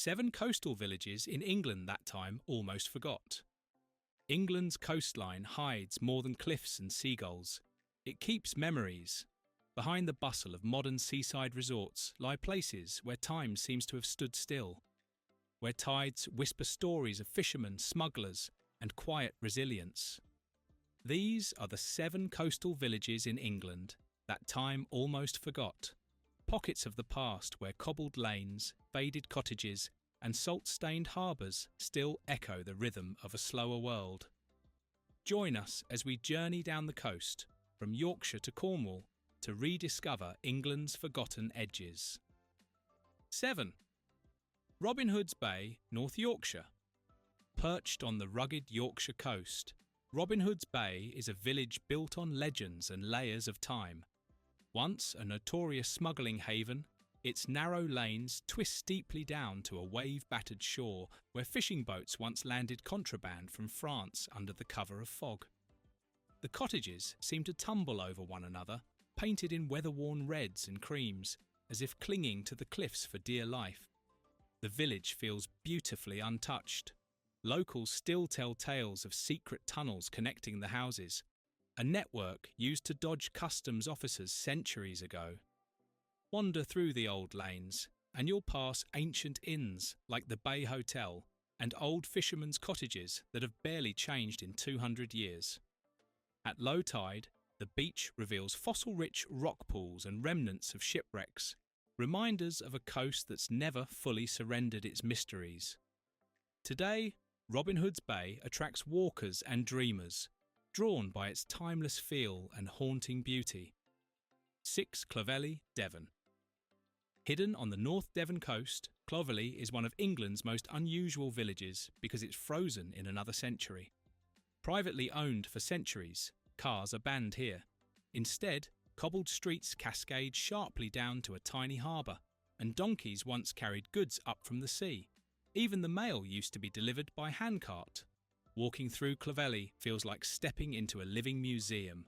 7 coastal villages in England that time almost forgot. England's coastline hides more than cliffs and seagulls. It keeps memories. Behind the bustle of modern seaside resorts lie places where time seems to have stood still, where tides whisper stories of fishermen, smugglers, and quiet resilience. These are the 7 coastal villages in England that time almost forgot, pockets of the past where cobbled lanes, faded cottages, and salt-stained harbours still echo the rhythm of a slower world. Join us as we journey down the coast, from Yorkshire to Cornwall, to rediscover England's forgotten edges. 7. Robin Hood's Bay, North Yorkshire. Perched on the rugged Yorkshire coast, Robin Hood's Bay is a village built on legends and layers of time. Once a notorious smuggling haven, its narrow lanes twist steeply down to a wave-battered shore where fishing boats once landed contraband from France under the cover of fog. The cottages seem to tumble over one another, painted in weather-worn reds and creams, as if clinging to the cliffs for dear life. The village feels beautifully untouched. Locals still tell tales of secret tunnels connecting the houses, a network used to dodge customs officers centuries ago. Wander through the old lanes, and you'll pass ancient inns like the Bay Hotel and old fishermen's cottages that have barely changed in 200 years. At low tide, the beach reveals fossil-rich rock pools and remnants of shipwrecks, reminders of a coast that's never fully surrendered its mysteries. Today, Robin Hood's Bay attracts walkers and dreamers, drawn by its timeless feel and haunting beauty. 6. Clovelly, Devon. Hidden on the North Devon coast, Clovelly is one of England's most unusual villages because it's frozen in another century. Privately owned for centuries, cars are banned here. Instead, cobbled streets cascade sharply down to a tiny harbour, and donkeys once carried goods up from the sea. Even the mail used to be delivered by handcart. Walking through Clovelly feels like stepping into a living museum.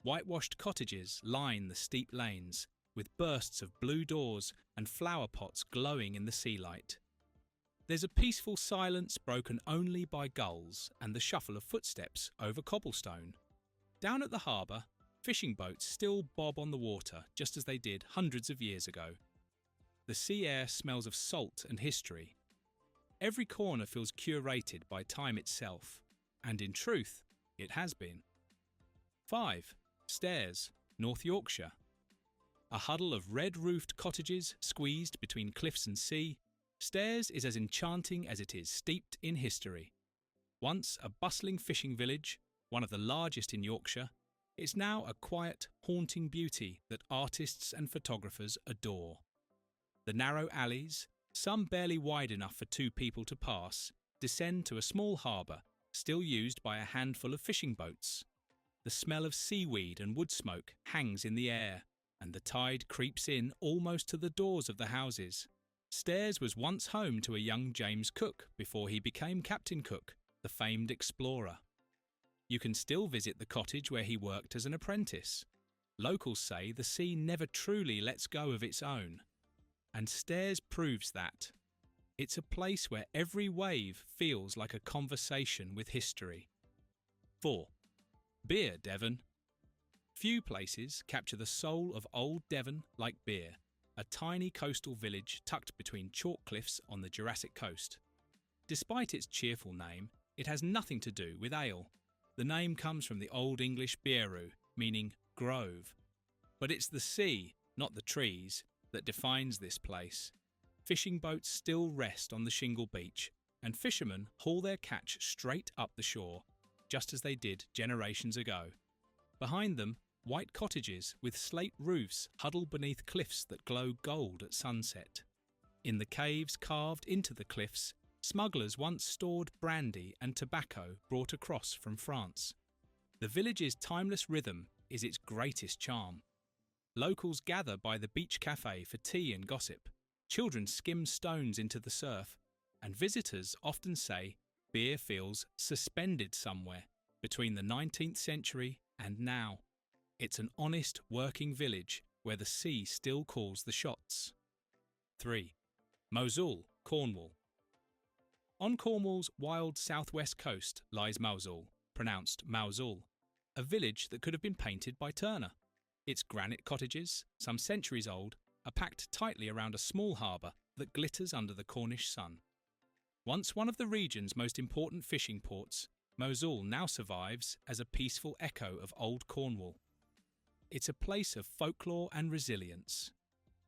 Whitewashed cottages line the steep lanes, with bursts of blue doors and flower pots glowing in the sea light. There's a peaceful silence broken only by gulls and the shuffle of footsteps over cobblestone. Down at the harbour, fishing boats still bob on the water just as they did hundreds of years ago. The sea air smells of salt and history. Every corner feels curated by time itself, and in truth, it has been. 5. Staithes, North Yorkshire. A huddle of red-roofed cottages squeezed between cliffs and sea, Staithes is as enchanting as it is steeped in history. Once a bustling fishing village, one of the largest in Yorkshire, it's now a quiet, haunting beauty that artists and photographers adore. The narrow alleys, some barely wide enough for 2 people to pass, descend to a small harbour, still used by a handful of fishing boats. The smell of seaweed and wood smoke hangs in the air, and the tide creeps in almost to the doors of the houses. Staithes was once home to a young James Cook before he became Captain Cook, the famed explorer. You can still visit the cottage where he worked as an apprentice. Locals say the sea never truly lets go of its own. And Staithes proves that. It's a place where every wave feels like a conversation with history. 4. Beer, Devon. Few places capture the soul of old Devon like Beer, a tiny coastal village tucked between chalk cliffs on the Jurassic coast. Despite its cheerful name, it has nothing to do with ale. The name comes from the Old English beeru, meaning grove. But it's the sea, not the trees, that defines this place. Fishing boats still rest on the shingle beach, and fishermen haul their catch straight up the shore, just as they did generations ago. Behind them, white cottages with slate roofs huddle beneath cliffs that glow gold at sunset. In the caves carved into the cliffs, smugglers once stored brandy and tobacco brought across from France. The village's timeless rhythm is its greatest charm. Locals gather by the beach cafe for tea and gossip. Children skim stones into the surf, and visitors often say beer feels suspended somewhere between the 19th century and now. It's an honest working village where the sea still calls the shots. 3. Mousehole, Cornwall. On Cornwall's wild southwest coast lies Mousehole, pronounced Mousehole, a village that could have been painted by Turner. Its granite cottages, some centuries old, are packed tightly around a small harbour that glitters under the Cornish sun. Once one of the region's most important fishing ports, Mousehole now survives as a peaceful echo of old Cornwall. It's a place of folklore and resilience.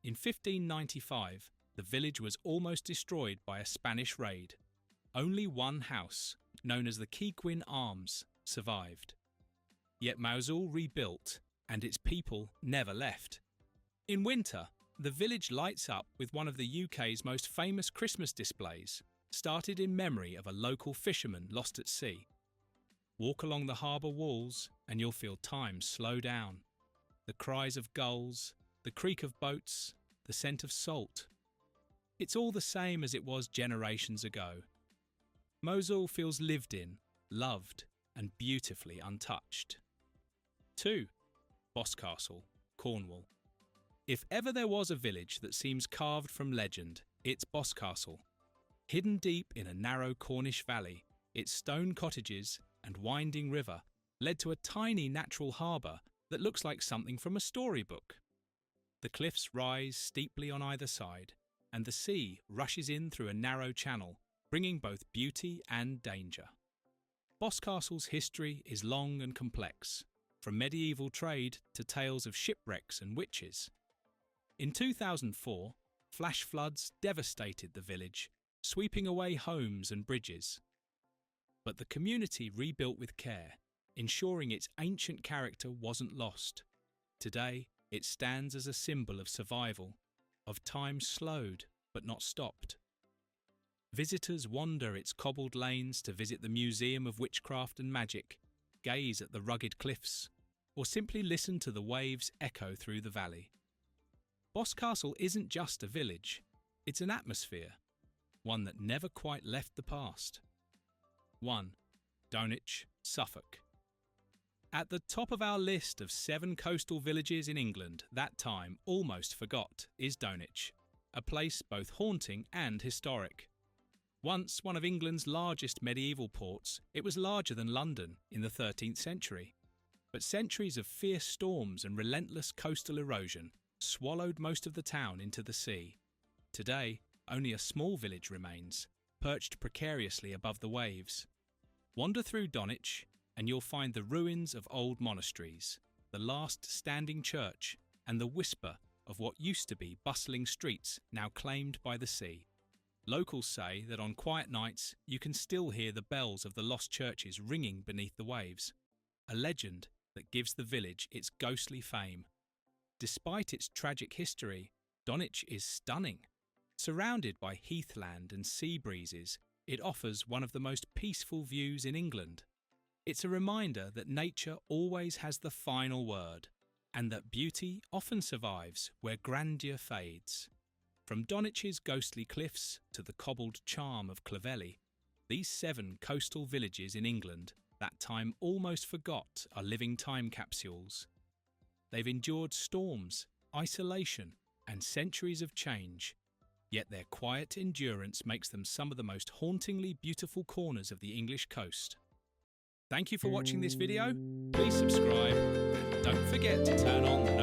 In 1595, the village was almost destroyed by a Spanish raid. Only one house, known as the Keegwyn Arms, survived. Yet Mousehole rebuilt, and its people never left. In winter, the village lights up with one of the UK's most famous Christmas displays, started in memory of a local fisherman lost at sea. Walk along the harbour walls and you'll feel time slow down. The cries of gulls, the creak of boats, the scent of salt. It's all the same as it was generations ago. Mousehole feels lived in, loved, and beautifully untouched. 2. Boscastle, Cornwall. If ever there was a village that seems carved from legend, it's Boscastle. Hidden deep in a narrow Cornish valley, its stone cottages and winding river led to a tiny natural harbour that looks like something from a storybook. The cliffs rise steeply on either side, and the sea rushes in through a narrow channel, bringing both beauty and danger. Boscastle's history is long and complex, from medieval trade to tales of shipwrecks and witches. In 2004, flash floods devastated the village, sweeping away homes and bridges. But the community rebuilt with care, ensuring its ancient character wasn't lost. Today, it stands as a symbol of survival, of time slowed but not stopped. Visitors wander its cobbled lanes to visit the Museum of Witchcraft and Magic, gaze at the rugged cliffs, or simply listen to the waves echo through the valley. Boscastle isn't just a village, it's an atmosphere, one that never quite left the past. 1. Dunwich, Suffolk. At the top of our list of 7 coastal villages in England that time almost forgot is Dunwich, a place both haunting and historic. Once one of England's largest medieval ports, it was larger than London in the 13th century. But centuries of fierce storms and relentless coastal erosion swallowed most of the town into the sea. Today, only a small village remains, perched precariously above the waves. Wander through Dunwich, and you'll find the ruins of old monasteries, the last standing church, and the whisper of what used to be bustling streets now claimed by the sea. Locals say that on quiet nights you can still hear the bells of the lost churches ringing beneath the waves, a legend that gives the village its ghostly fame. Despite its tragic history, Dunwich is stunning. Surrounded by heathland and sea breezes, it offers one of the most peaceful views in England. It's a reminder that nature always has the final word, and that beauty often survives where grandeur fades. From Dunwich's ghostly cliffs to the cobbled charm of Clovelly, these 7 coastal villages in England that time almost forgot are living time capsules. They've endured storms, isolation, and centuries of change, yet their quiet endurance makes them some of the most hauntingly beautiful corners of the English coast. Thank you for watching this video. Please subscribe and don't forget to turn on